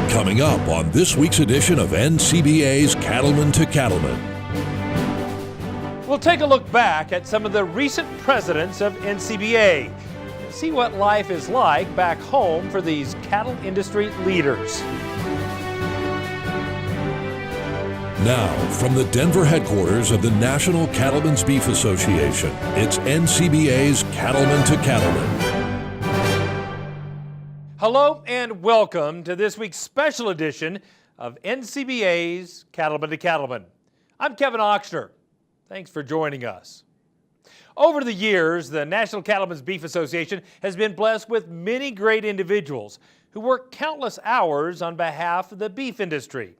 Coming up on this week's edition of NCBA's Cattlemen to Cattlemen. We'll take a look back at some of the recent presidents of NCBA and see what life is like back home for these cattle industry leaders. Now, from the Denver headquarters of the National Cattlemen's Beef Association, it's NCBA's Cattlemen to Cattlemen. Hello and welcome to this week's special edition of NCBA's Cattlemen to Cattlemen. I'm Kevin Ochsner. Thanks for joining us. Over the years, the National Cattlemen's Beef Association has been blessed with many great individuals who work countless hours on behalf of the beef industry.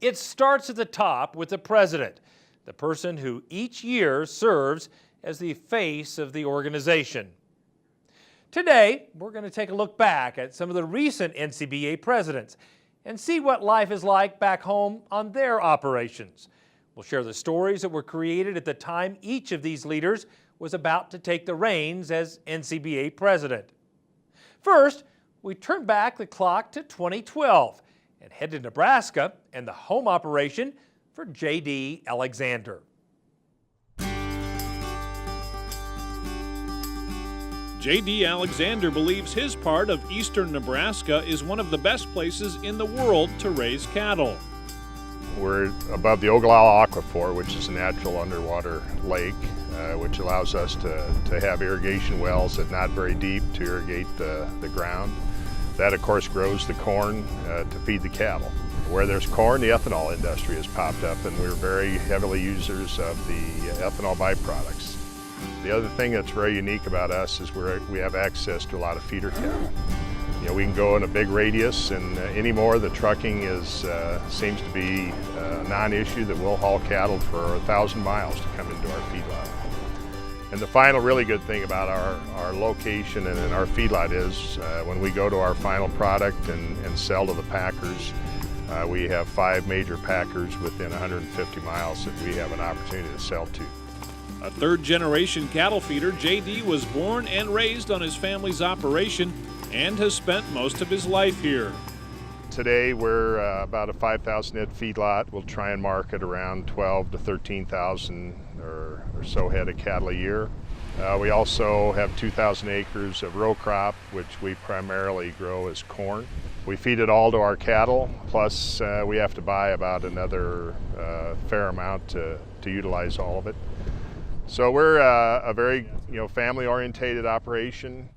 It starts at the top with the president, the person who each year serves as the face of the organization. Today, we're going to take a look back at some of the recent NCBA presidents and see what life is like back home on their operations. We'll share the stories that were created at the time each of these leaders was about to take the reins as NCBA president. First, we turn back the clock to 2012 and head to Nebraska and the home operation for J.D. Alexander. J.D. Alexander believes his part of eastern Nebraska is one of the best places in the world to raise cattle. We're above the Ogallala Aquifer, which is a natural underwater lake, which allows us to have irrigation wells that are not very deep to irrigate the ground. That, of course, grows the corn to feed the cattle. Where there's corn, the ethanol industry has popped up, and we're very heavily users of the ethanol byproducts. The other thing that's very unique about us is we have access to a lot of feeder cattle. You know, we can go in a big radius, and anymore the trucking seems to be a non-issue, that we'll haul cattle for 1,000 miles to come into our feedlot. And the final really good thing about our location and our feedlot is when we go to our final product and sell to the packers, we have 5 major packers within 150 miles that we have an opportunity to sell to. A third-generation cattle feeder, J.D. was born and raised on his family's operation and has spent most of his life here. Today we're about a 5,000 head feedlot. We'll try and market around 12 to 13,000 or so head of cattle a year. We also have 2,000 acres of row crop, which we primarily grow as corn. We feed it all to our cattle, plus we have to buy about another fair amount to utilize all of it. So we're a very family-orientated operation.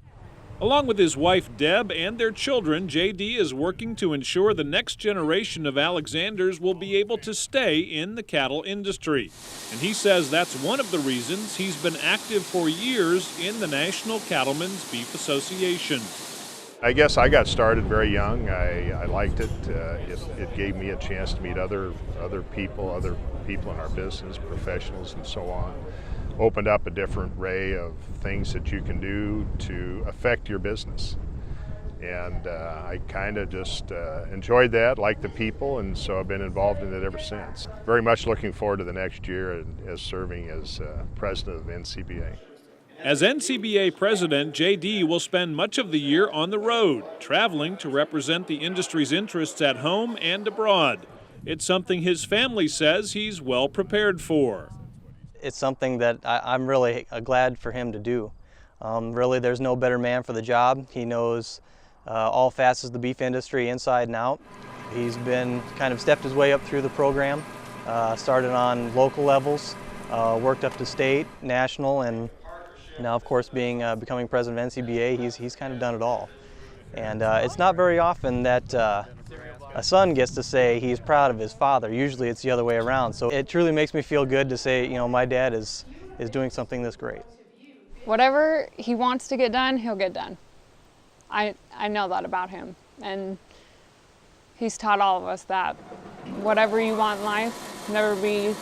Along with his wife Deb and their children, J.D. is working to ensure the next generation of Alexanders will be able to stay in the cattle industry. And he says that's one of the reasons he's been active for years in the National Cattlemen's Beef Association. I guess I got started very young. I liked it. It gave me a chance to meet other people in our business, professionals and so on. Opened up a different array of things that you can do to affect your business. And I kind of just enjoyed that, liked the people, and so I've been involved in it ever since. Very much looking forward to the next year as serving as president of NCBA. As NCBA president, J.D. will spend much of the year on the road, traveling to represent the industry's interests at home and abroad. It's something his family says he's well prepared for. It's something that I'm really glad for him to do. Really, there's no better man for the job. He knows all facets of the beef industry inside and out. He's been kind of stepped his way up through the program, started on local levels, worked up to state, national, and now, of course, becoming president of NCBA, he's kind of done it all. And it's not very often that a son gets to say he's proud of his father. Usually it's the other way around. So it truly makes me feel good to say, my dad is doing something this great. Whatever he wants to get done, he'll get done. I know that about him. And he's taught all of us that whatever you want in life, never be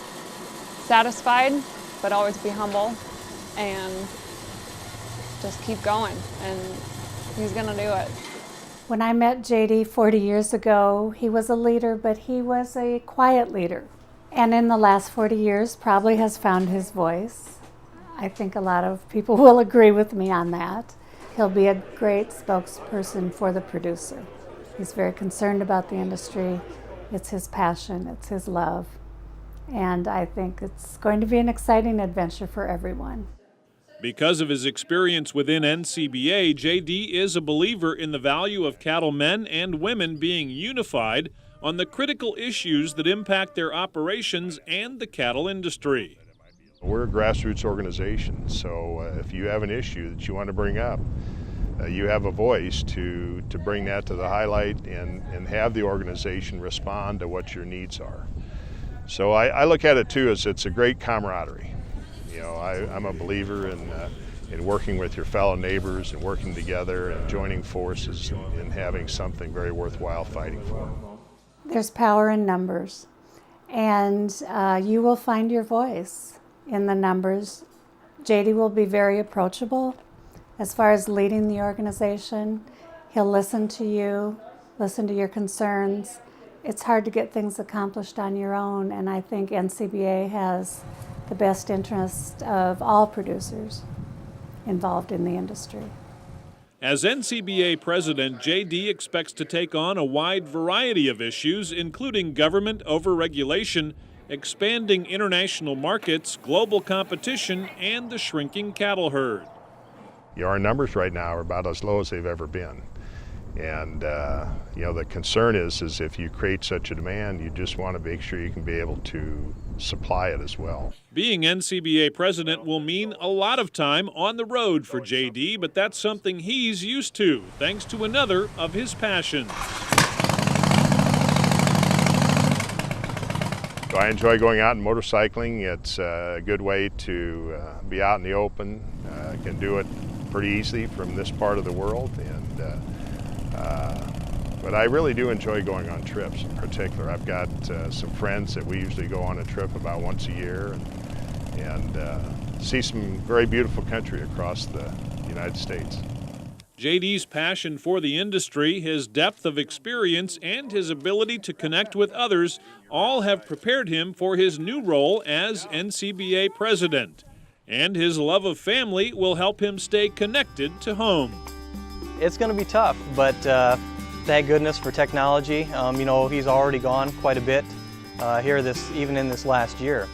satisfied, but always be humble and just keep going. And he's gonna do it. When I met JD 40 years ago, he was a leader, but he was a quiet leader. And in the last 40 years, probably has found his voice. I think a lot of people will agree with me on that. he'll be a great spokesperson for the producer. He's very concerned about the industry. It's his passion, it's his love. And I think it's going to be an exciting adventure for everyone. Because of his experience within NCBA, JD is a believer in the value of cattlemen and women being unified on the critical issues that impact their operations and the cattle industry. We're a grassroots organization, so if you have an issue that you want to bring up, you have a voice to bring that to the highlight and have the organization respond to what your needs are. So I look at it too as it's a great camaraderie. You know, I'm a believer in working with your fellow neighbors and working together and joining forces and having something very worthwhile fighting for. There's power in numbers, and you will find your voice in the numbers. JD will be very approachable as far as leading the organization. He'll listen to you, listen to your concerns. It's hard to get things accomplished on your own, and I think NCBA has the best interest of all producers involved in the industry. As NCBA president, JD expects to take on a wide variety of issues, including government overregulation, expanding international markets, global competition, and the shrinking cattle herd. You know, our numbers right now are about as low as they've ever been. And you know, the concern is if you create such a demand, you just want to make sure you can be able to supply it as well. Being NCBA president will mean a lot of time on the road for JD, but that's something he's used to, thanks to another of his passions. So I enjoy going out and motorcycling. It's a good way to be out in the open. Can do it pretty easily from this part of the world, but I really do enjoy going on trips. In particular, I've got some friends that we usually go on a trip about once a year and see some very beautiful country across the United States. JD's passion for the industry, his depth of experience, and his ability to connect with others all have prepared him for his new role as NCBA president. And his love of family will help him stay connected to home. It's going to be tough, but thank goodness for technology. You know, he's already gone quite a bit here even in this last year.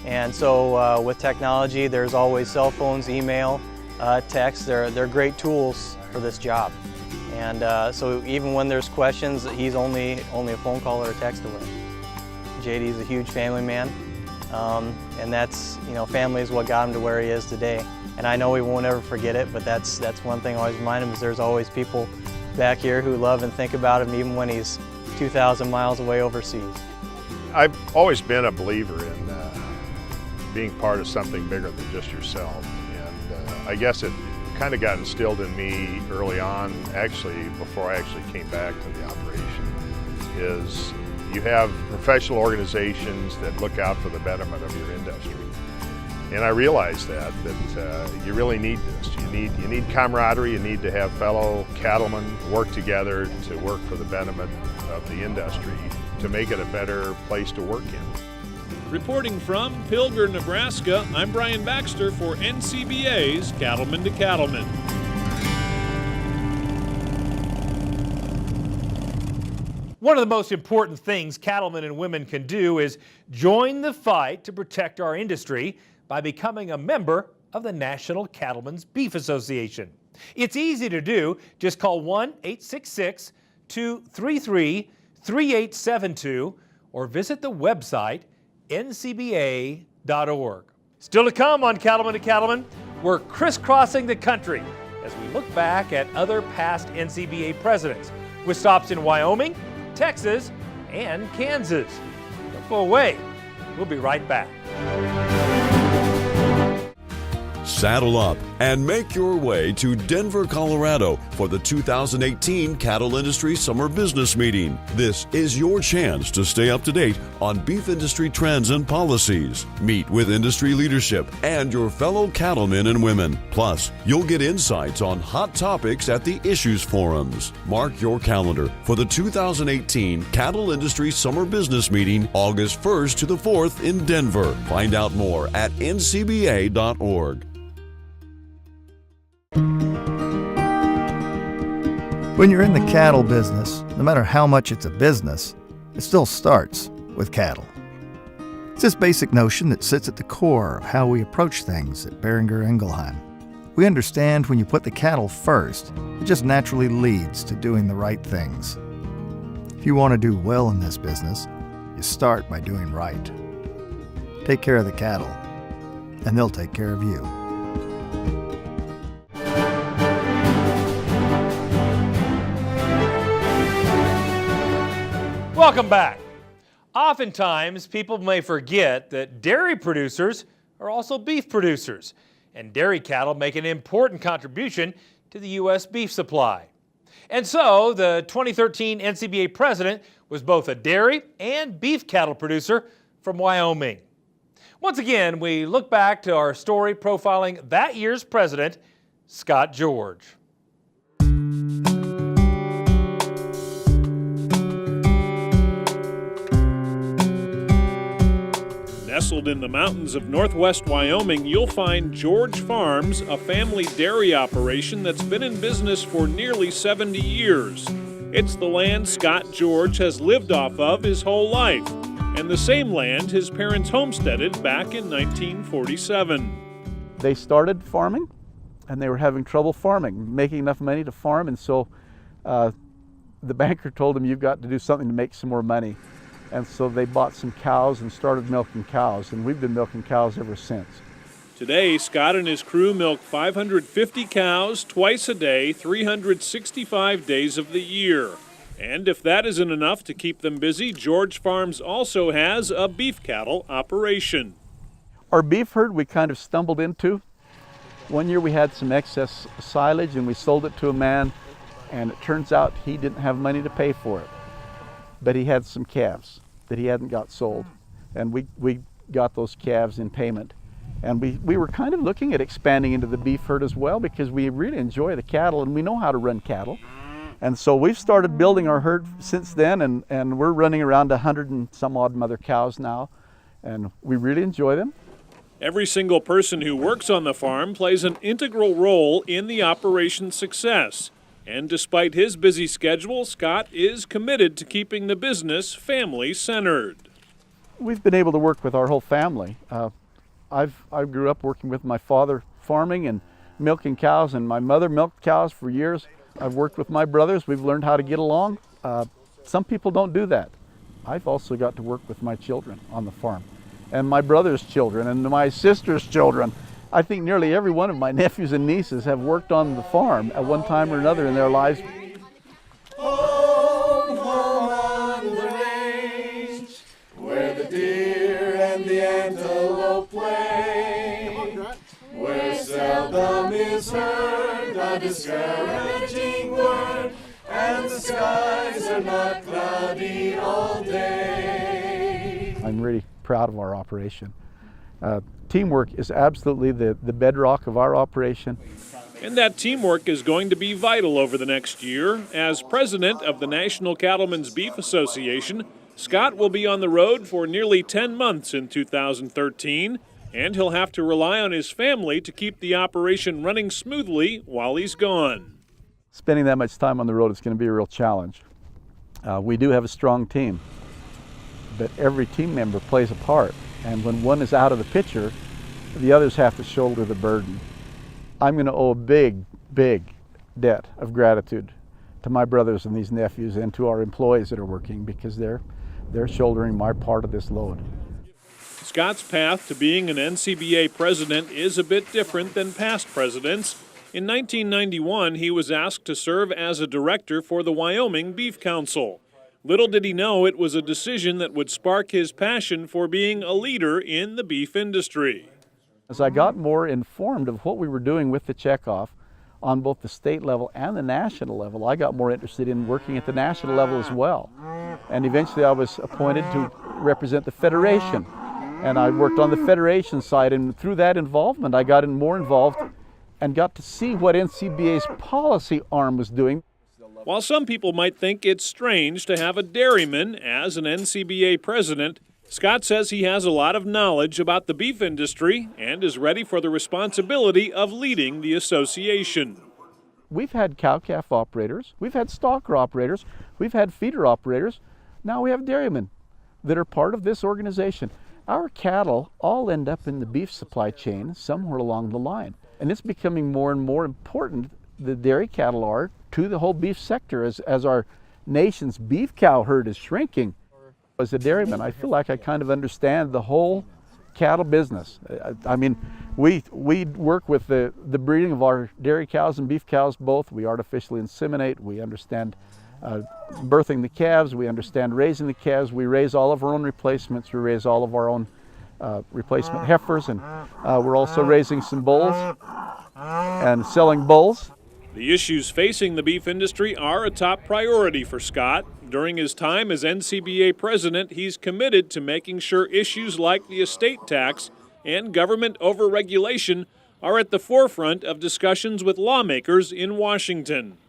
And so with technology, there's always cell phones, email, text. They're great tools for this job. And so even when there's questions, he's only a phone call or a text away. JD's a huge family man, and that's, you know, family is what got him to where he is today. And I know he won't ever forget it, but that's one thing I always remind him is there's always people back here who love and think about him even when he's 2,000 miles away overseas. I've always been a believer in being part of something bigger than just yourself. And I guess it kind of got instilled in me early on, actually, before I actually came back to the operation, is you have professional organizations that look out for the betterment of your industry. And I realized that you really need this. You need camaraderie. You need to have fellow cattlemen work together to work for the betterment of the industry to make it a better place to work in. Reporting from Pilger, Nebraska, I'm Brian Baxter for NCBA's Cattlemen to Cattlemen. One of the most important things cattlemen and women can do is join the fight to protect our industry by becoming a member of the National Cattlemen's Beef Association. It's easy to do. Just call 1-866-233-3872 or visit the website ncba.org. Still to come on Cattlemen to Cattlemen, we're crisscrossing the country as we look back at other past NCBA presidents with stops in Wyoming, Texas, and Kansas. Don't go away. We'll be right back. Saddle up and make your way to Denver, Colorado for the 2018 Cattle Industry Summer Business Meeting. This is your chance to stay up to date on beef industry trends and policies. Meet with industry leadership and your fellow cattlemen and women. Plus, you'll get insights on hot topics at the Issues Forums. Mark your calendar for the 2018 Cattle Industry Summer Business Meeting, August 1st to the 4th in Denver. Find out more at ncba.org. When you're in the cattle business, no matter how much it's a business, it still starts with cattle. It's this basic notion that sits at the core of how we approach things at Beringer Ingelheim. We understand when you put the cattle first, it just naturally leads to doing the right things. If you want to do well in this business, you start by doing right. Take care of the cattle, and they'll take care of you. Welcome back. Oftentimes, people may forget that dairy producers are also beef producers, and dairy cattle make an important contribution to the U.S. beef supply. And so, the 2013 NCBA president was both a dairy and beef cattle producer from Wyoming. Once again, we look back to our story profiling that year's president, Scott George. Nestled in the mountains of northwest Wyoming, you'll find George Farms, a family dairy operation that's been in business for nearly 70 years. It's the land Scott George has lived off of his whole life, and the same land his parents homesteaded back in 1947. They started farming, and they were having trouble farming, making enough money to farm, and so the banker told them, you've got to do something to make some more money. And so they bought some cows and started milking cows, and we've been milking cows ever since. Today, Scott and his crew milk 550 cows twice a day, 365 days of the year. And if that isn't enough to keep them busy, George Farms also has a beef cattle operation. Our beef herd we kind of stumbled into. One year we had some excess silage and we sold it to a man, and it turns out he didn't have money to pay for it. But he had some calves that he hadn't got sold, and we got those calves in payment. And we were kind of looking at expanding into the beef herd as well, because we really enjoy the cattle and we know how to run cattle. And so we've started building our herd since then, and we're running around 100 and some odd mother cows now, and we really enjoy them. Every single person who works on the farm plays an integral role in the operation's success. And despite his busy schedule, Scott is committed to keeping the business family-centered. We've been able to work with our whole family. I grew up working with my father farming and milking cows, and my mother milked cows for years. I've worked with my brothers. We've learned how to get along. Some people don't do that. I've also got to work with my children on the farm, and my brother's children, and my sister's children. I think nearly every one of my nephews and nieces have worked on the farm at one time or another in their lives. Home, home on the range, where the deer and the antelope play, where seldom is heard a discouraging word, and the skies are not cloudy all day. I'm really proud of our operation. Teamwork is absolutely the bedrock of our operation. And that teamwork is going to be vital over the next year. As president of the National Cattlemen's Beef Association, Scott will be on the road for nearly 10 months in 2013, and he'll have to rely on his family to keep the operation running smoothly while he's gone. Spending that much time on the road is going to be a real challenge. We do have a strong team, but every team member plays a part. And when one is out of the picture, the others have to shoulder the burden. I'm going to owe a big, big debt of gratitude to my brothers and these nephews and to our employees that are working, because they're shouldering my part of this load. Scott's path to being an NCBA president is a bit different than past presidents. In 1991, he was asked to serve as a director for the Wyoming Beef Council. Little did he know it was a decision that would spark his passion for being a leader in the beef industry. As I got more informed of what we were doing with the checkoff on both the state level and the national level, I got more interested in working at the national level as well. And eventually I was appointed to represent the Federation. And I worked on the Federation side, and through that involvement I got more involved and got to see what NCBA's policy arm was doing. While some people might think it's strange to have a dairyman as an NCBA president, Scott says he has a lot of knowledge about the beef industry and is ready for the responsibility of leading the association. We've had cow-calf operators, we've had stocker operators, we've had feeder operators. Now we have dairymen that are part of this organization. Our cattle all end up in the beef supply chain somewhere along the line. And it's becoming more and more important, the dairy cattle are, to the whole beef sector as our nation's beef cow herd is shrinking. As a dairyman, I feel like I kind of understand the whole cattle business. I mean, we work with the breeding of our dairy cows and beef cows both. We artificially inseminate. We understand birthing the calves. We understand raising the calves. We raise all of our own replacements. We raise all of our own replacement heifers, and we're also raising some bulls and selling bulls. The issues facing the beef industry are a top priority for Scott. During his time as NCBA president, he's committed to making sure issues like the estate tax and government overregulation are at the forefront of discussions with lawmakers in Washington.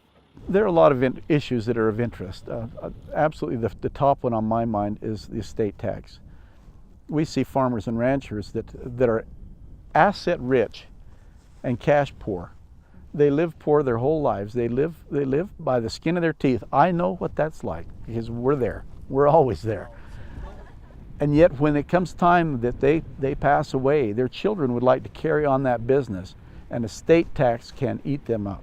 There are a lot of issues that are of interest. Absolutely, the top one on my mind is the estate tax. We see farmers and ranchers that are asset rich and cash poor. They live poor their whole lives. They live by the skin of their teeth. I know what that's like because we're there. We're always there. And yet when it comes time that they pass away, their children would like to carry on that business, and estate tax can eat them up.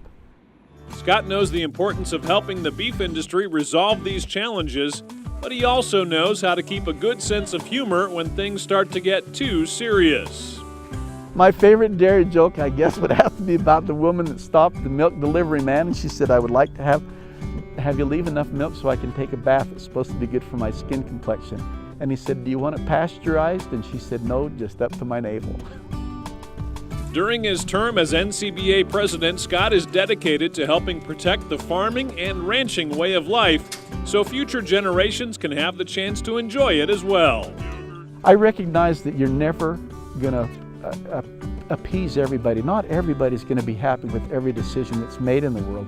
Scott knows the importance of helping the beef industry resolve these challenges, but he also knows how to keep a good sense of humor when things start to get too serious. My favorite dairy joke, I guess, would have to be about the woman that stopped the milk delivery man, and she said, "I would like to have you leave enough milk so I can take a bath. It's supposed to be good for my skin complexion." And he said, "Do you want it pasteurized?" And she said, "No, just up to my navel." During his term as NCBA president, Scott is dedicated to helping protect the farming and ranching way of life so future generations can have the chance to enjoy it as well. I recognize that you're never going to appease everybody. Not everybody's going to be happy with every decision that's made in the world.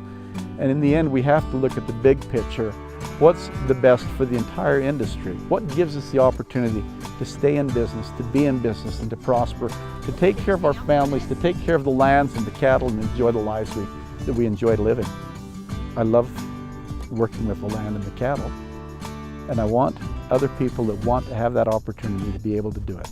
And in the end, we have to look at the big picture. What's the best for the entire industry? What gives us the opportunity to stay in business, to be in business, and to prosper, to take care of our families, to take care of the lands and the cattle, and enjoy the lives that we enjoy living. I love working with the land and the cattle, and I want other people that want to have that opportunity to be able to do it.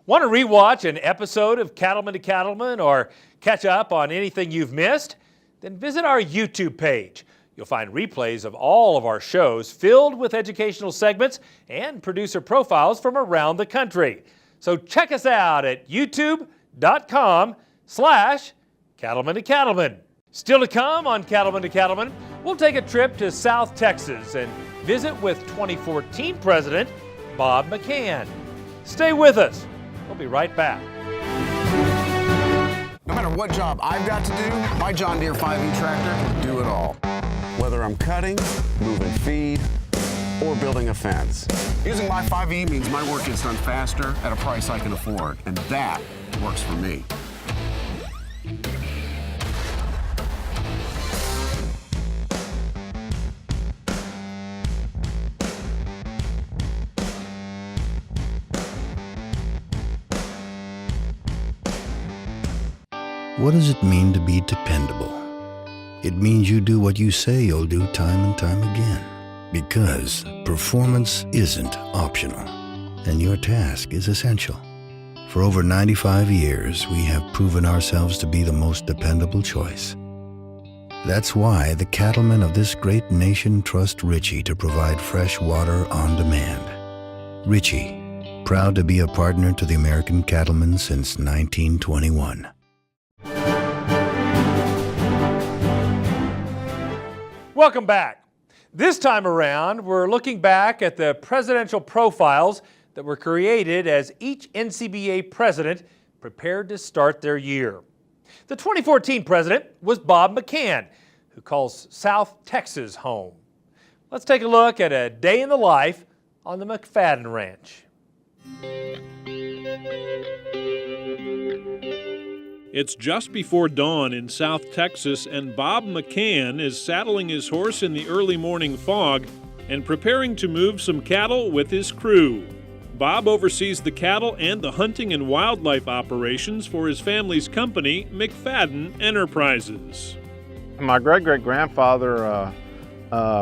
Want to rewatch an episode of Cattlemen to Cattlemen or catch up on anything you've missed? Then visit our YouTube page. You'll find replays of all of our shows filled with educational segments and producer profiles from around the country. So check us out at youtube.com/Cattlemen to Cattlemen. Still to come on Cattlemen to Cattlemen, we'll take a trip to South Texas and visit with 2014 President Bob McCann. Stay with us. We'll be right back. No matter what job I've got to do, my John Deere 5E tractor can do it all. Whether I'm cutting, moving feed, or building a fence. Using my 5E means my work gets done faster at a price I can afford, and that works for me. What does it mean to be dependable? It means you do what you say you'll do time and time again, because performance isn't optional, and your task is essential. For over 95 years, we have proven ourselves to be the most dependable choice. That's why the cattlemen of this great nation trust Ritchie to provide fresh water on demand. Ritchie, proud to be a partner to the American cattlemen since 1921. Welcome back. This time around, we're looking back at the presidential profiles that were created as each NCBA president prepared to start their year. The 2014 president was Bob McCann, who calls South Texas home. Let's take a look at a day in the life on the McFadden Ranch. It's just before dawn in South Texas, and Bob McCann is saddling his horse in the early morning fog and preparing to move some cattle with his crew. Bob oversees the cattle and the hunting and wildlife operations for his family's company, McFadden Enterprises. My great-great-grandfather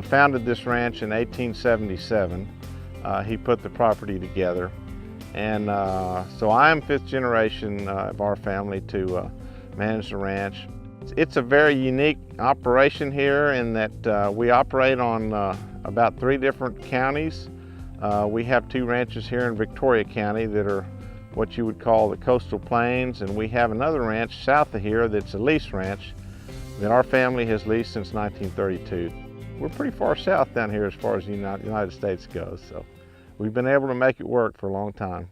founded this ranch in 1877. He put the property together. And so I am fifth generation of our family to manage the ranch. It's a very unique operation here in that we operate on about 3 different counties. We have 2 ranches here in Victoria County that are what you would call the coastal plains, and we have another ranch south of here that's a lease ranch that our family has leased since 1932. We're pretty far south down here as far as the United States goes, so we've been able to make it work for a long time.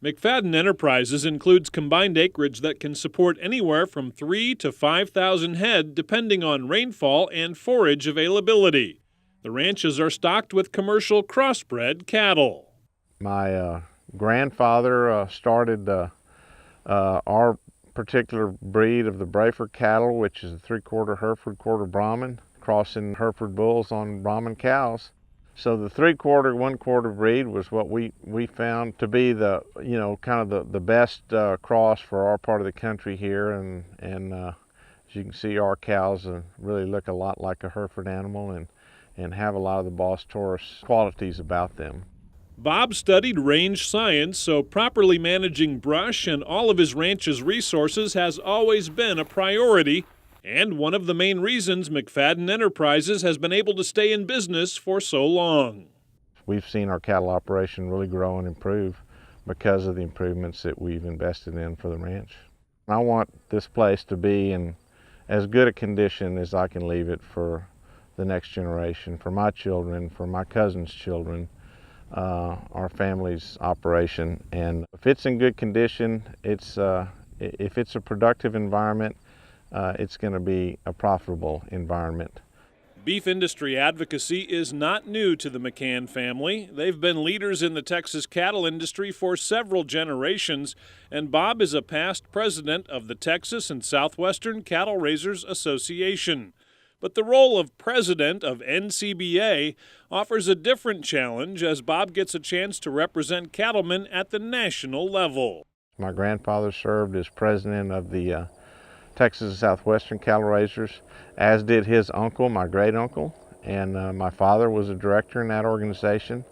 McFadden Enterprises includes combined acreage that can support anywhere from 3,000 to 5,000 head depending on rainfall and forage availability. The ranches are stocked with commercial crossbred cattle. My grandfather started our particular breed of the Brayford cattle, which is a 3/4 Hereford, 1/4 Brahman, crossing Hereford bulls on Brahman cows. So the 3/4, 1/4 breed was what we found to be the, kind of the best cross for our part of the country here. And as you can see, our cows really look a lot like a Hereford animal and have a lot of the Boss Taurus qualities about them. Bob studied range science, so properly managing brush and all of his ranch's resources has always been a priority, and one of the main reasons McFadden Enterprises has been able to stay in business for so long. We've seen our cattle operation really grow and improve because of the improvements that we've invested in for the ranch. I want this place to be in as good a condition as I can leave it for the next generation, for my children, for my cousin's children, our family's operation. And if it's in good condition, if it's a productive environment, it's going to be a profitable environment. Beef industry advocacy is not new to the McCann family. They've been leaders in the Texas cattle industry for several generations, and Bob is a past president of the Texas and Southwestern Cattle Raisers Association. But the role of president of NCBA offers a different challenge as Bob gets a chance to represent cattlemen at the national level. My grandfather served as president of the Texas and Southwestern Cattle Raisers, as did his uncle, my great uncle, and my father was a director in that organization,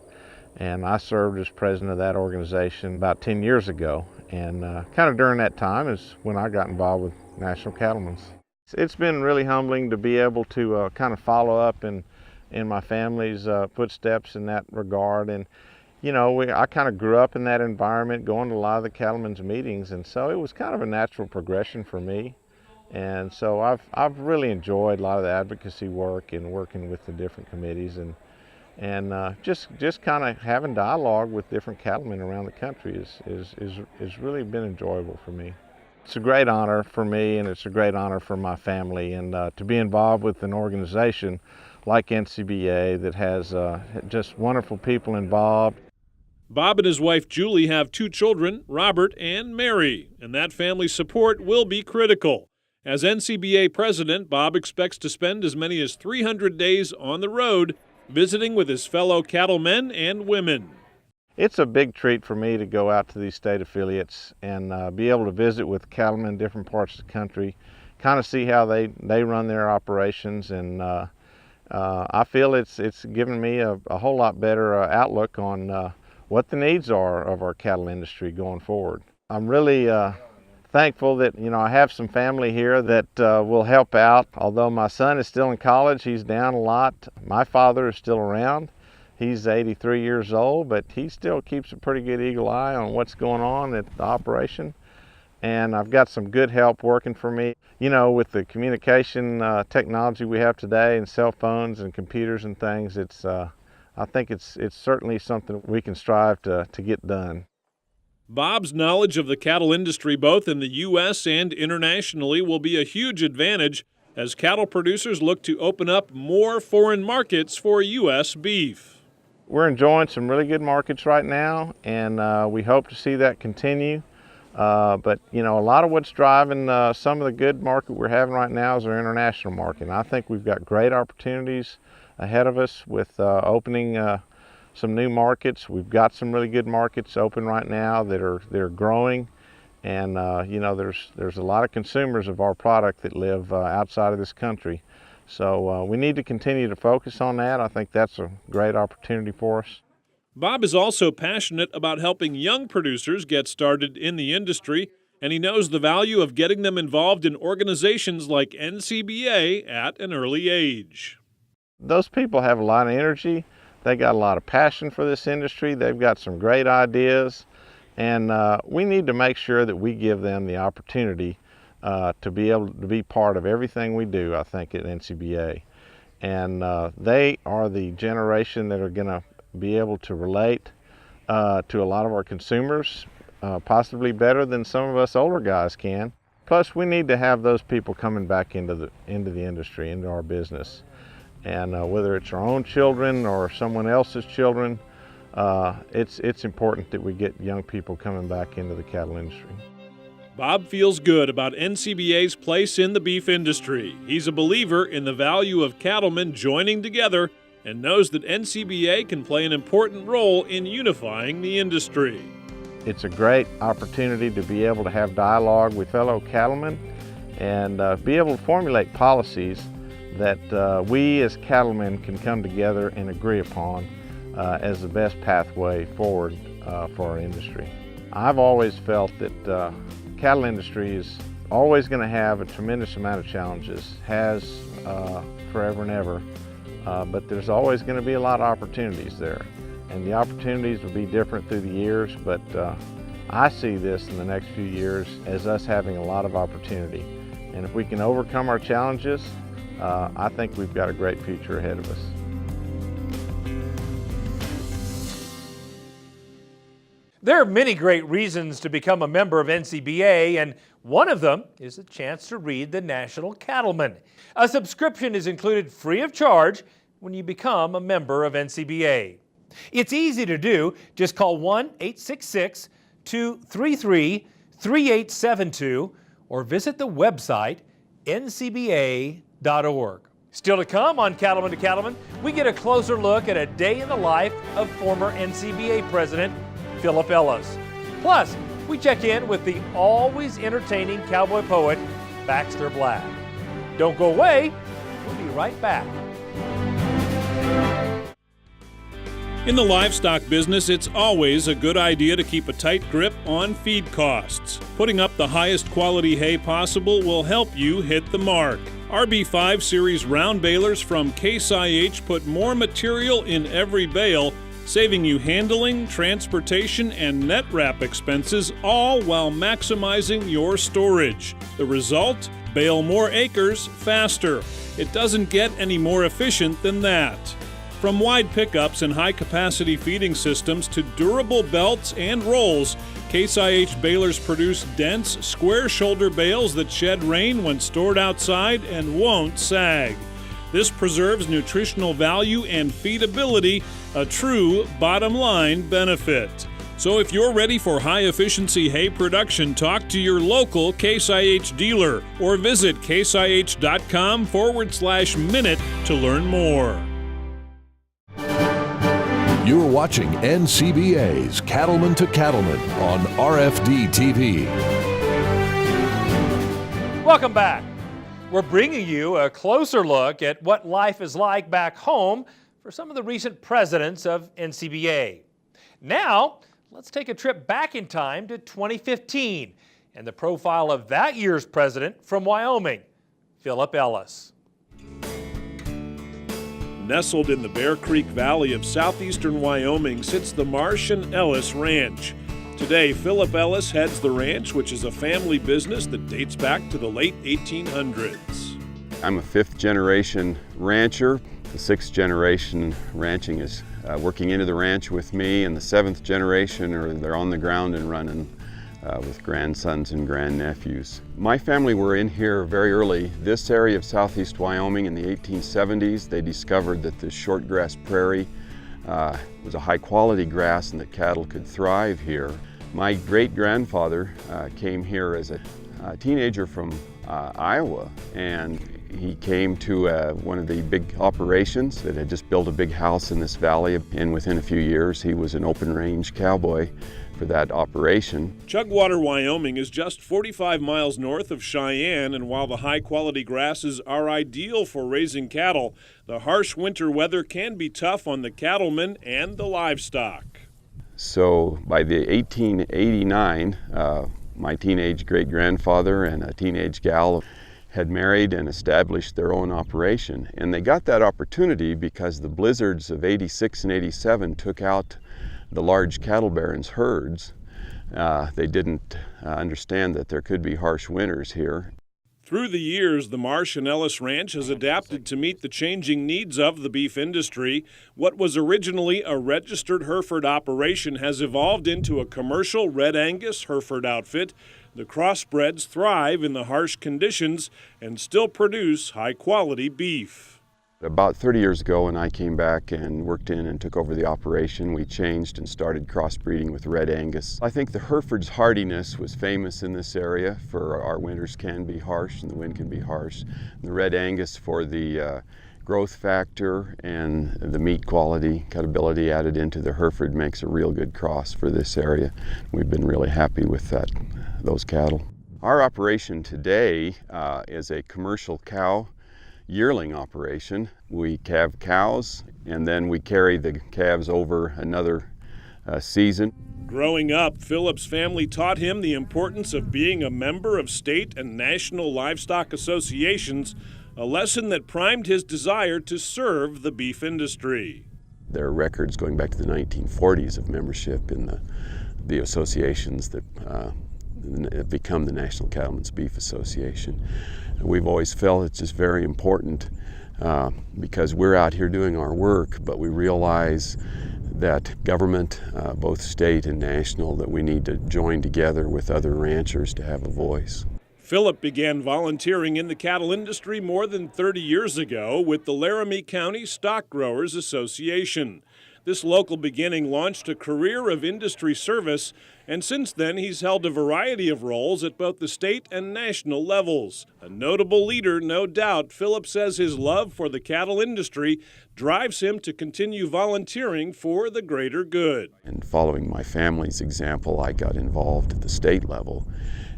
and I served as president of that organization about 10 years ago. And kind of during that time is when I got involved with National Cattlemen's. It's been really humbling to be able to kind of follow up in my family's footsteps in that regard. And I kind of grew up in that environment, going to a lot of the cattlemen's meetings, and so it was kind of a natural progression for me. And so I've really enjoyed a lot of the advocacy work and working with the different committees and just kind of having dialogue with different cattlemen around the country is really been enjoyable for me. It's a great honor for me, and it's a great honor for my family, and to be involved with an organization like NCBA that has just wonderful people involved. Bob and his wife Julie have 2 children, Robert and Mary, and that family support will be critical. As NCBA president, Bob expects to spend as many as 300 days on the road, visiting with his fellow cattlemen and women. It's a big treat for me to go out to these state affiliates and be able to visit with cattlemen in different parts of the country, kind of see how they run their operations, and I feel it's given me a whole lot better outlook on what the needs are of our cattle industry going forward. I'm really thankful that I have some family here that will help out. Although my son is still in college, he's down a lot. My father is still around. He's 83 years old, but he still keeps a pretty good eagle eye on what's going on at the operation. And I've got some good help working for me. With the communication technology we have today and cell phones and computers and things, I think it's certainly something we can strive to get done. Bob's knowledge of the cattle industry both in the U.S. and internationally will be a huge advantage as cattle producers look to open up more foreign markets for U.S. beef. We're enjoying some really good markets right now, and we hope to see that continue. But a lot of what's driving some of the good market we're having right now is our international market. And I think we've got great opportunities ahead of us with opening some new markets. We've got some really good markets open right now that are growing, and you know, there's a lot of consumers of our product that live outside of this country. So we need to continue to focus on that. I think that's a great opportunity for us. Bob is also passionate about helping young producers get started in the industry, and he knows the value of getting them involved in organizations like NCBA at an early age. Those people have a lot of energy. They got a lot of passion for this industry. They've got some great ideas, and we need to make sure that we give them the opportunity to be able to be part of everything we do, I think, at NCBA. And they are the generation that are going to be able to relate to a lot of our consumers, possibly better than some of us older guys can. Plus, we need to have those people coming back into the industry, into our business. And whether it's our own children or someone else's children, it's important that we get young people coming back into the cattle industry. Bob feels good about NCBA's place in the beef industry. He's a believer in the value of cattlemen joining together and knows that NCBA can play an important role in unifying the industry. It's a great opportunity to be able to have dialogue with fellow cattlemen and be able to formulate policies that we as cattlemen can come together and agree upon as the best pathway forward for our industry. I've always felt that cattle industry is always going to have a tremendous amount of challenges, has forever and ever, but there's always going to be a lot of opportunities there. And the opportunities will be different through the years, but I see this in the next few years as us having a lot of opportunity. And if we can overcome our challenges, I think we've got a great future ahead of us. There are many great reasons to become a member of NCBA, and one of them is a chance to read the National Cattlemen. A subscription is included free of charge when you become a member of NCBA. It's easy to do. Just call 1-866-233-3872 or visit the website ncba.org. Still to come on Cattlemen to Cattlemen, we get a closer look at a day in the life of former NCBA President Philip Ellis. Plus, we check in with the always entertaining cowboy poet, Baxter Black. Don't go away. We'll be right back. In the livestock business, it's always a good idea to keep a tight grip on feed costs. Putting up the highest quality hay possible will help you hit the mark. RB5 Series round balers from Case IH put more material in every bale, saving you handling, transportation, and net wrap expenses, all while maximizing your storage. The result? Bale more acres faster. It doesn't get any more efficient than that. From wide pickups and high-capacity feeding systems to durable belts and rolls, Case IH balers produce dense, square-shoulder bales that shed rain when stored outside and won't sag. This preserves nutritional value and feedability, a true bottom-line benefit. So if you're ready for high-efficiency hay production, talk to your local Case IH dealer or visit caseih.com/minute to learn more. You're watching NCBA's Cattlemen to Cattlemen on RFD TV. Welcome back. We're bringing you a closer look at what life is like back home for some of the recent presidents of NCBA. Now, let's take a trip back in time to 2015 and the profile of that year's president from Wyoming, Philip Ellis. Nestled in the Bear Creek Valley of southeastern Wyoming sits the Marsh and Ellis Ranch. Today, Philip Ellis heads the ranch, which is a family business that dates back to the late 1800s. I'm a fifth-generation rancher. The sixth generation ranching is working into the ranch with me, and the seventh generation they're on the ground and running with grandsons and grandnephews. My family were in here very early. This area of southeast Wyoming in the 1870s, they discovered that the shortgrass prairie was a high-quality grass and that cattle could thrive here. My great-grandfather came here as a a teenager from Iowa, and he came to one of the big operations that had just built a big house in this valley, and within a few years he was an open range cowboy for that operation. Chugwater, Wyoming is just 45 miles north of Cheyenne, and while the high-quality grasses are ideal for raising cattle, the harsh winter weather can be tough on the cattlemen and the livestock. So by the 1889, my teenage great-grandfather and a teenage gal had married and established their own operation. And they got that opportunity because the blizzards of '86 and '87 took out the large cattle barons' herds. They didn't understand that there could be harsh winters here. Through the years, the Marsh and Ellis Ranch has adapted to meet the changing needs of the beef industry. What was originally a registered Hereford operation has evolved into a commercial Red Angus Hereford outfit. The crossbreds thrive in the harsh conditions and still produce high-quality beef. About 30 years ago, when I came back and worked in and took over the operation, we changed and started crossbreeding with Red Angus. I think the Hereford's hardiness was famous in this area, for our winters can be harsh and the wind can be harsh. The Red Angus for the growth factor and the meat quality, cutability added into the Hereford makes a real good cross for this area. We've been really happy with those cattle. Our operation today is a commercial cow yearling operation. We calve cows and then we carry the calves over another season. Growing up, Philip's family taught him the importance of being a member of state and national livestock associations, a lesson that primed his desire to serve the beef industry. There are records going back to the 1940s of membership in the associations that become the National Cattlemen's Beef Association. We've always felt it's just very important because we're out here doing our work, but we realize that government, both state and national, that we need to join together with other ranchers to have a voice. Philip began volunteering in the cattle industry more than 30 years ago with the Laramie County Stock Growers Association. This local beginning launched a career of industry service, and since then he's held a variety of roles at both the state and national levels. A notable leader, no doubt, Philip says his love for the cattle industry drives him to continue volunteering for the greater good. And following my family's example, I got involved at the state level.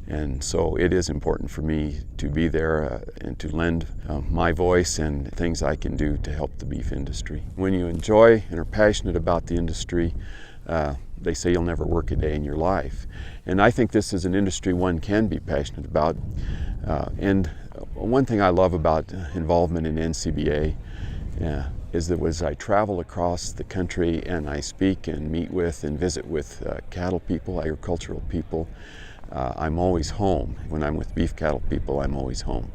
And so it is important for me to be there and to lend my voice and things I can do to help the beef industry. When you enjoy and are passionate about the industry, they say you'll never work a day in your life. And I think this is an industry one can be passionate about. And one thing I love about involvement in NCBA is that as I travel across the country and I speak and meet with and visit with cattle people, agricultural people, I'm always home. When I'm with beef cattle people, I'm always home.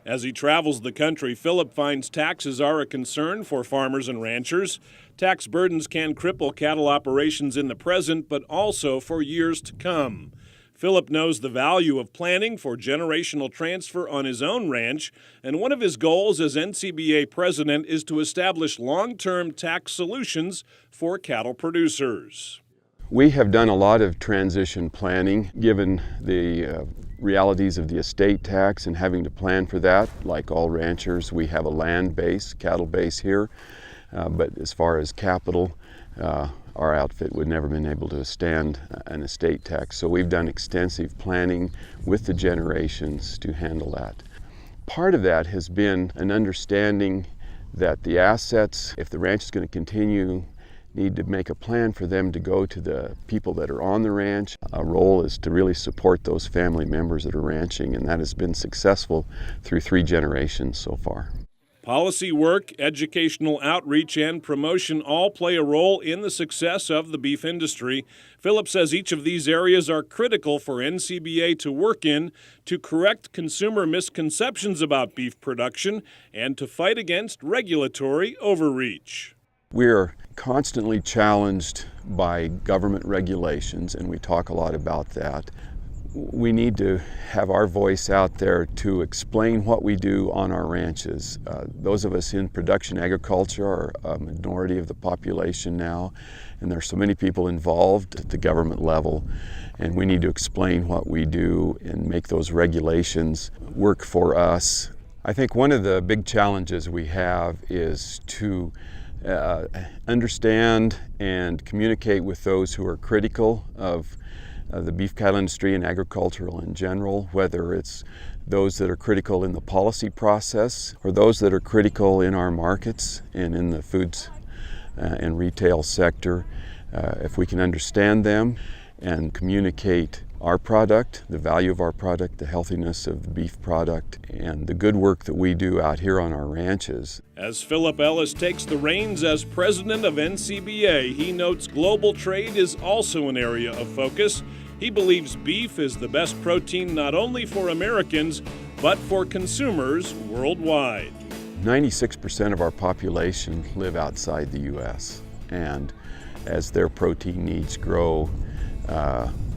As he travels the country, Philip finds taxes are a concern for farmers and ranchers. Tax burdens can cripple cattle operations in the present, but also for years to come. Philip knows the value of planning for generational transfer on his own ranch, and one of his goals as NCBA president is to establish long-term tax solutions for cattle producers. We have done a lot of transition planning, given the realities of the estate tax and having to plan for that. Like all ranchers, we have a land base, cattle base here, but as far as capital, our outfit would never been able to withstand an estate tax. So we've done extensive planning with the generations to handle that. Part of that has been an understanding that the assets, if the ranch is going to continue, need to make a plan for them to go to the people that are on the ranch. Our role is to really support those family members that are ranching, and that has been successful through 3 generations so far. Policy work, educational outreach, and promotion all play a role in the success of the beef industry. Philip says each of these areas are critical for NCBA to work in to correct consumer misconceptions about beef production and to fight against regulatory overreach. We are constantly challenged by government regulations, and we talk a lot about that. we need to have our voice out there to explain what we do on our ranches. Those of us in production agriculture are a minority of the population now, and there are so many people involved at the government level, and we need to explain what we do and make those regulations work for us. I think one of the big challenges we have is to understand and communicate with those who are critical of the beef cattle industry and agricultural in general, whether it's those that are critical in the policy process or those that are critical in our markets and in the foods and retail sector. If we can understand them and communicate our product, the value of our product, the healthiness of the beef product, and the good work that we do out here on our ranches. As Philip Ellis takes the reins as president of NCBA, he notes global trade is also an area of focus. He believes beef is the best protein not only for Americans, but for consumers worldwide. 96% of our population live outside the U.S., and as their protein needs grow,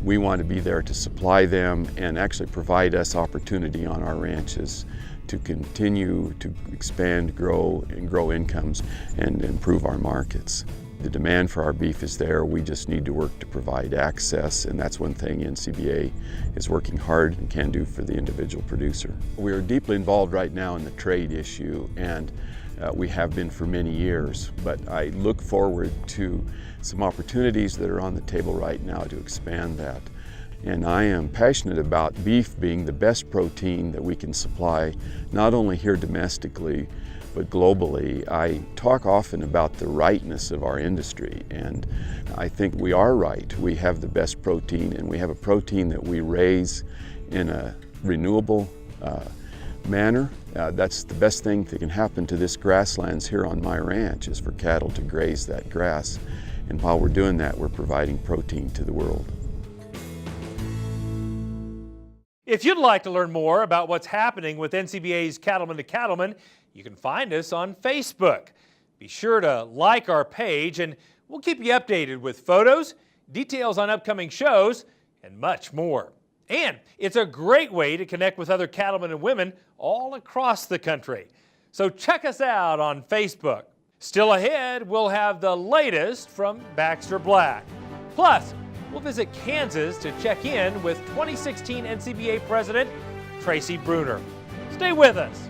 we want to be there to supply them and actually provide us opportunity on our ranches to continue to expand, grow incomes and improve our markets. The demand for our beef is there. We just need to work to provide access, and that's one thing NCBA is working hard and can do for the individual producer. We are deeply involved right now in the trade issue, and we have been for many years, but I look forward to some opportunities that are on the table right now to expand that. And I am passionate about beef being the best protein that we can supply, not only here domestically, but globally. I talk often about the rightness of our industry, and I think we are right. We have the best protein, and we have a protein that we raise in a renewable manner. That's the best thing that can happen to this grasslands here on my ranch, is for cattle to graze that grass. And while we're doing that, we're providing protein to the world. If you'd like to learn more about what's happening with NCBA's Cattlemen to Cattlemen, you can find us on Facebook. Be sure to like our page, and we'll keep you updated with photos, details on upcoming shows, and much more. And it's a great way to connect with other cattlemen and women all across the country. So check us out on Facebook. Still ahead, we'll have the latest from Baxter Black. Plus, we'll visit Kansas to check in with 2016 NCBA President Tracy Bruner. Stay with us.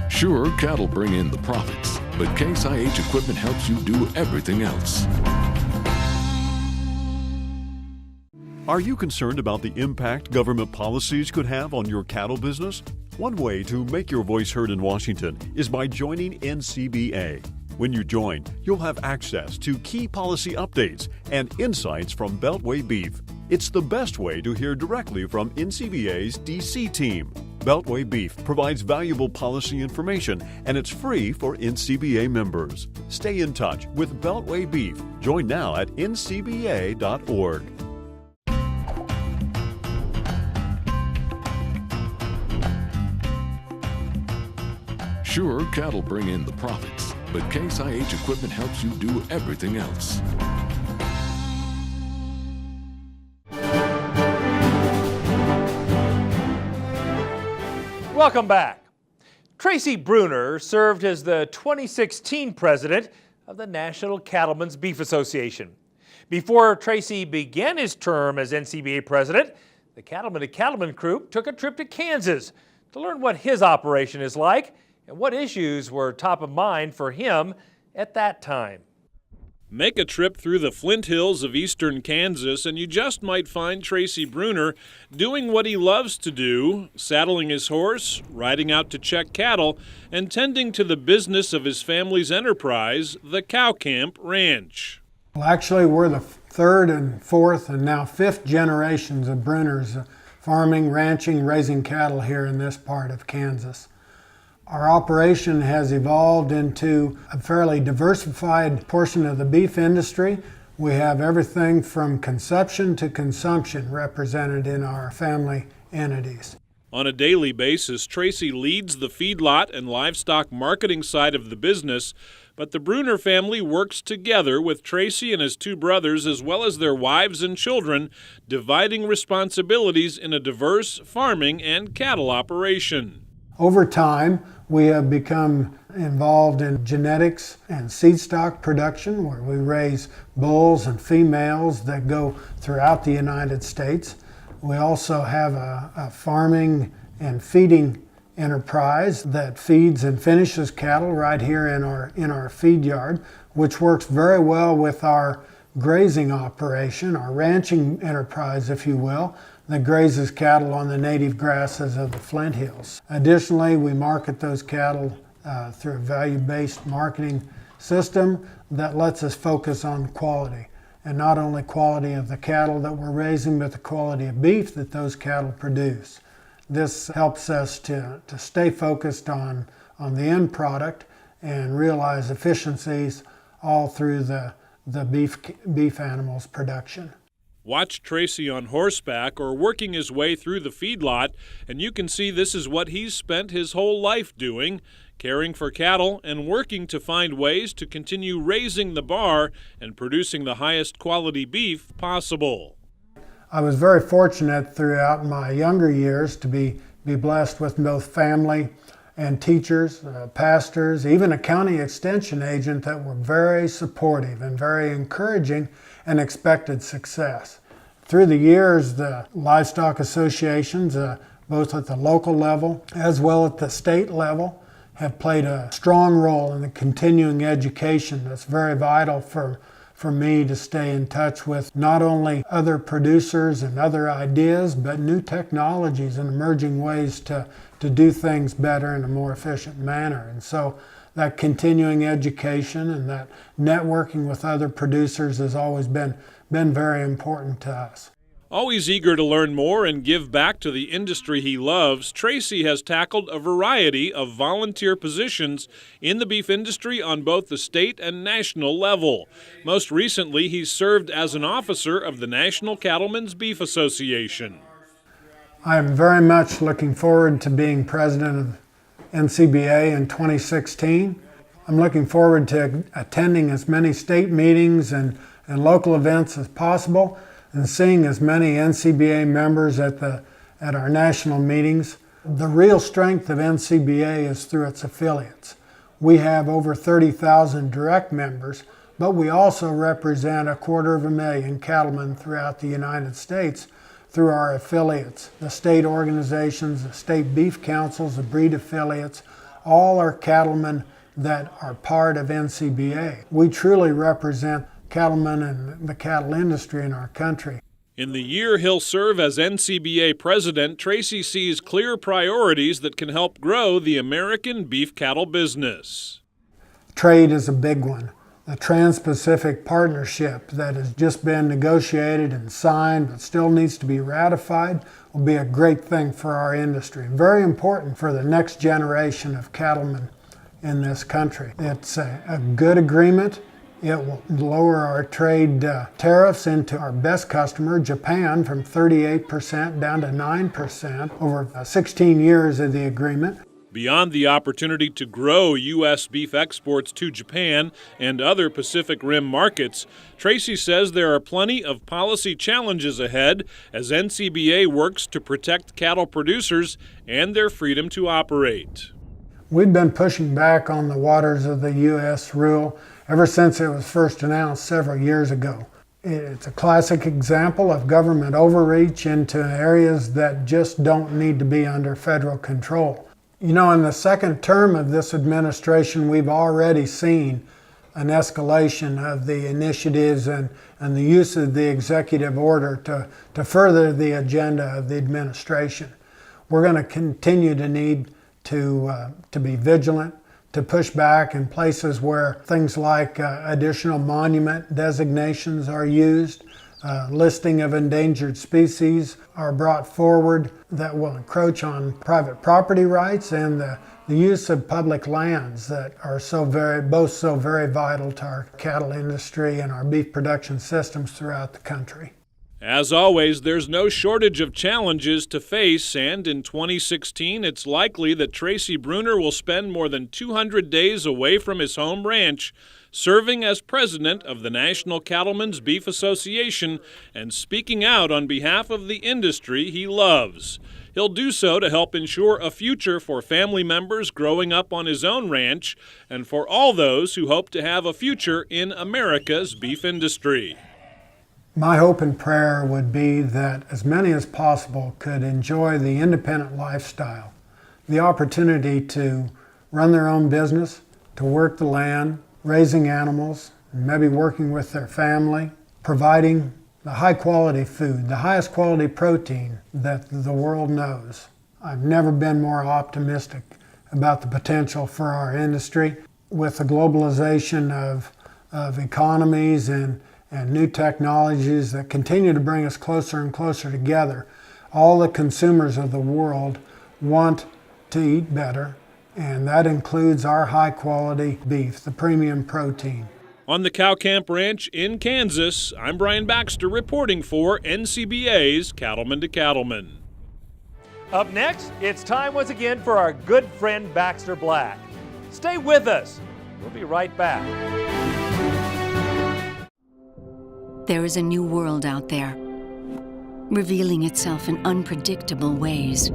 Sure, cattle bring in the profits, but Case IH equipment helps you do everything else. Are you concerned about the impact government policies could have on your cattle business? One way to make your voice heard in Washington is by joining NCBA. When you join, you'll have access to key policy updates and insights from Beltway Beef. It's the best way to hear directly from NCBA's DC team. Beltway Beef provides valuable policy information, and it's free for NCBA members. Stay in touch with Beltway Beef. Join now at ncba.org. Sure, cattle bring in the profits, but Case IH equipment helps you do everything else. Welcome back. Tracy Bruner served as the 2016 president of the National Cattlemen's Beef Association. Before Tracy began his term as NCBA president, the Cattlemen to Cattlemen group took a trip to Kansas to learn what his operation is like and what issues were top of mind for him at that time. Make a trip through the Flint Hills of eastern Kansas and you just might find Tracy Bruner doing what he loves to do, saddling his horse, riding out to check cattle, and tending to the business of his family's enterprise, the Cow Camp Ranch. Well, actually, we're the third and fourth and now fifth generations of Bruners farming, ranching, raising cattle here in this part of Kansas. Our operation has evolved into a fairly diversified portion of the beef industry. We have everything from conception to consumption represented in our family entities. On a daily basis, Tracy leads the feedlot and livestock marketing side of the business, but the Bruner family works together with Tracy and his two brothers as well as their wives and children, dividing responsibilities in a diverse farming and cattle operation. Over time, we have become involved in genetics and seed stock production, where we raise bulls and females that go throughout the United States. We also have a farming and feeding enterprise that feeds and finishes cattle right here in our feed yard, which works very well with our grazing operation, our ranching enterprise, if you will, that grazes cattle on the native grasses of the Flint Hills. Additionally, we market those cattle through a value-based marketing system that lets us focus on quality, and not only quality of the cattle that we're raising, but the quality of beef that those cattle produce. This helps us to stay focused on the end product and realize efficiencies all through the beef animals production. Watch Tracy on horseback or working his way through the feedlot, and you can see this is what he's spent his whole life doing, caring for cattle and working to find ways to continue raising the bar and producing the highest quality beef possible. I was very fortunate throughout my younger years to be blessed with both family and teachers, pastors, even a county extension agent that were very supportive and very encouraging and expected success. Through the years, the livestock associations, both at the local level as well at the state level, have played a strong role in the continuing education that's very vital for me to stay in touch with not only other producers and other ideas, but new technologies and emerging ways to do things better in a more efficient manner. And so that continuing education and that networking with other producers has always been very important to us. Always eager to learn more and give back to the industry he loves, Tracy has tackled a variety of volunteer positions in the beef industry on both the state and national level. Most recently, he's served as an officer of the National Cattlemen's Beef Association. I am very much looking forward to being president of NCBA in 2016. I'm looking forward to attending as many state meetings and local events as possible, and seeing as many NCBA members at our national meetings. The real strength of NCBA is through its affiliates. We have over 30,000 direct members, but we also represent 250,000 cattlemen throughout the United States through our affiliates. The state organizations, the state beef councils, the breed affiliates, all are cattlemen that are part of NCBA. We truly represent cattlemen and the cattle industry in our country. In the year he'll serve as NCBA president, Tracy sees clear priorities that can help grow the American beef cattle business. Trade is a big one. The Trans-Pacific Partnership that has just been negotiated and signed but still needs to be ratified will be a great thing for our industry. Very important for the next generation of cattlemen in this country. It's a good agreement. It will lower our trade tariffs into our best customer, Japan, from 38% down to 9% over 16 years of the agreement. Beyond the opportunity to grow U.S. beef exports to Japan and other Pacific Rim markets, Tracy says there are plenty of policy challenges ahead as NCBA works to protect cattle producers and their freedom to operate. We've been pushing back on the waters of the U.S. rule ever since it was first announced several years ago. It's a classic example of government overreach into areas that just don't need to be under federal control. You know, in the second term of this administration, we've already seen an escalation of the initiatives and the use of the executive order to further the agenda of the administration. We're going to continue to need to be vigilant, to push back in places where things like additional monument designations are used, listing of endangered species are brought forward that will encroach on private property rights and the use of public lands that are both so very vital to our cattle industry and our beef production systems throughout the country. As always, there's no shortage of challenges to face, and in 2016, it's likely that Tracy Bruner will spend more than 200 days away from his home ranch, serving as president of the National Cattlemen's Beef Association and speaking out on behalf of the industry he loves. He'll do so to help ensure a future for family members growing up on his own ranch and for all those who hope to have a future in America's beef industry. My hope and prayer would be that as many as possible could enjoy the independent lifestyle, the opportunity to run their own business, to work the land, raising animals, maybe working with their family, providing the high quality food, the highest quality protein that the world knows. I've never been more optimistic about the potential for our industry. With the globalization of economies and new technologies that continue to bring us closer and closer together, all the consumers of the world want to eat better, and that includes our high quality beef, the premium protein. On the Cow Camp Ranch in Kansas, I'm Brian Baxter reporting for NCBA's Cattlemen to Cattlemen. Up next, it's time once again for our good friend Baxter Black. Stay with us. We'll be right back. There is a new world out there, revealing itself in unpredictable ways.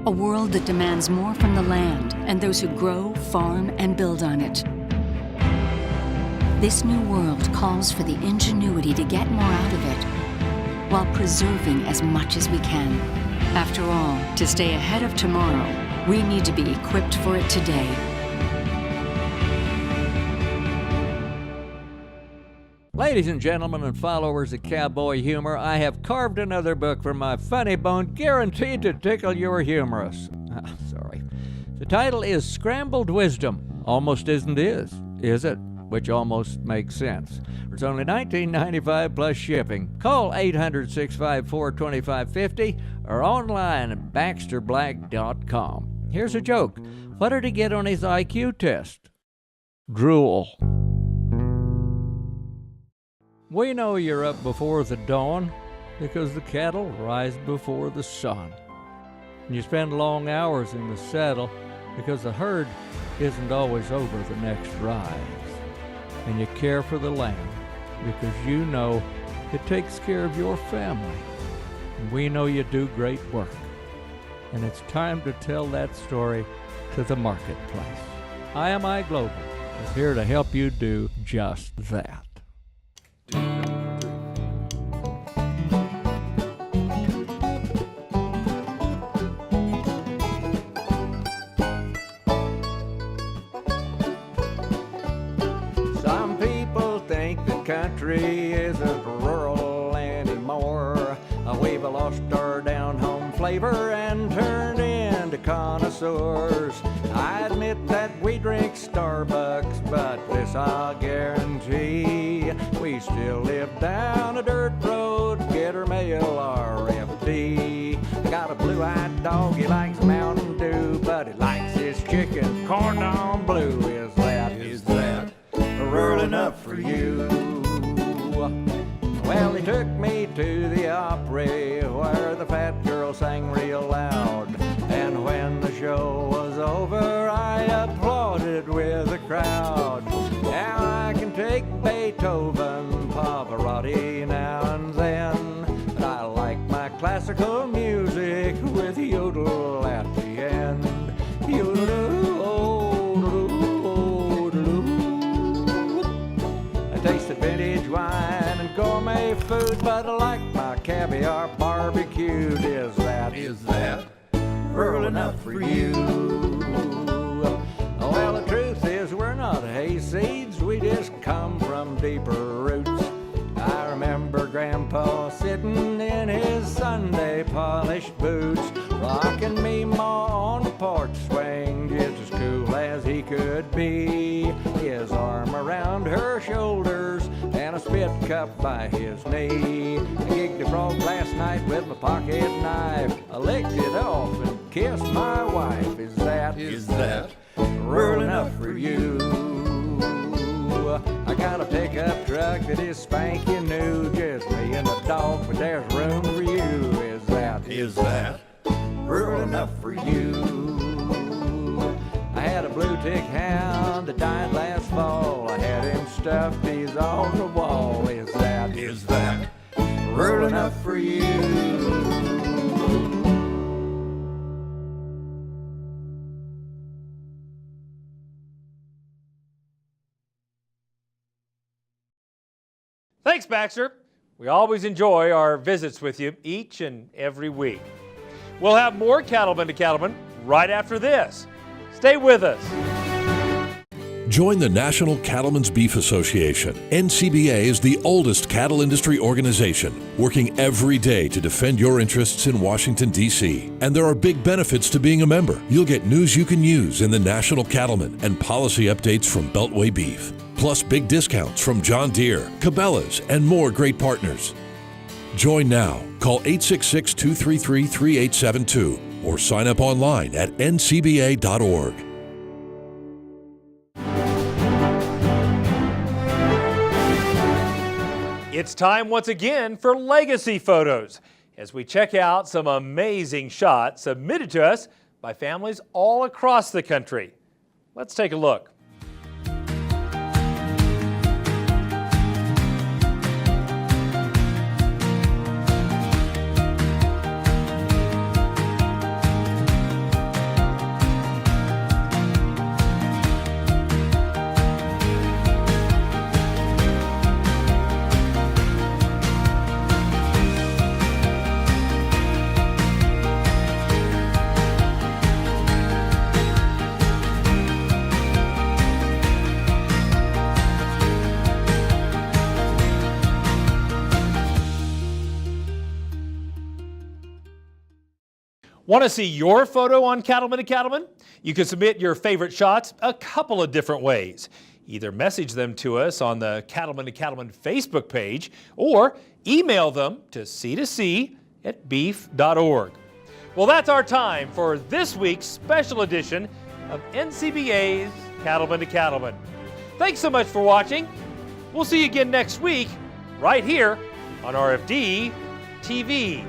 A world that demands more from the land and those who grow, farm, and build on it. This new world calls for the ingenuity to get more out of it, while preserving as much as we can. After all, to stay ahead of tomorrow, we need to be equipped for it today. Ladies and gentlemen and followers of cowboy humor, I have carved another book from my funny bone, guaranteed to tickle your humorous. The title is Scrambled Wisdom. Almost isn't is it? Which almost makes sense. It's only $19.95 plus shipping. Call 800-654-2550 or online at baxterblack.com. Here's a joke. What did he get on his IQ test? Drool. We know you're up before the dawn because the cattle rise before the sun. And you spend long hours in the saddle because the herd isn't always over the next rise. And you care for the land because you know it takes care of your family. And we know you do great work. And it's time to tell that story to the marketplace. IMI Global is here to help you do just that. Country isn't rural anymore. We've lost our down-home flavor and turned into connoisseurs. I admit that we drink Starbucks, but this I'll guarantee. We still live down a dirt road, get our mail RFD. Got a blue-eyed dog, he likes Mountain Dew, but he likes his chicken corn on blue. Is that rural enough for you? Well, he took me to the Opry where the fat girl sang real loud. And when the show was over, I applauded with the crowd. Now I can take Beethoven, Pavarotti now and then. But I like my classical music with yodel at the end. I tasted vintage wine and gourmet food, but I like my caviar barbecued. Is that rural enough for you? Well, the truth is we're not hayseeds, we just come from deeper roots. I remember Grandpa sitting in his Sunday polished boots, rocking me ma on the porch swing, just as cool as he could be. His arm around her shoulders and a spit cup by his knee. I gigged a frog last night with my pocket knife. I licked it off and kissed my wife. Is that rural enough for you? I got a pickup truck truck that is spanking new, just me and the dog, but there's room for you. Is that rural enough for you? I had a blue tick hound that died last fall. I had him stuffed, he's on the wall. Is that rural enough for you? Thanks, Baxter. We always enjoy our visits with you each and every week. We'll have more Cattlemen to Cattlemen right after this. Stay with us. Join the National Cattlemen's Beef Association. NCBA is the oldest cattle industry organization, working every day to defend your interests in Washington, D.C. And there are big benefits to being a member. You'll get news you can use in the National Cattlemen and policy updates from Beltway Beef, plus big discounts from John Deere, Cabela's, and more great partners. Join now. Call 866-233-3872 or sign up online at ncba.org. It's time once again for Legacy Photos as we check out some amazing shots submitted to us by families all across the country. Let's take a look. Want to see your photo on Cattlemen to Cattlemen? You can submit your favorite shots a couple of different ways. Either message them to us on the Cattlemen to Cattlemen Facebook page or email them to c2c@beef.org. Well, that's our time for this week's special edition of NCBA's Cattlemen to Cattlemen. Thanks so much for watching. We'll see you again next week right here on RFD TV.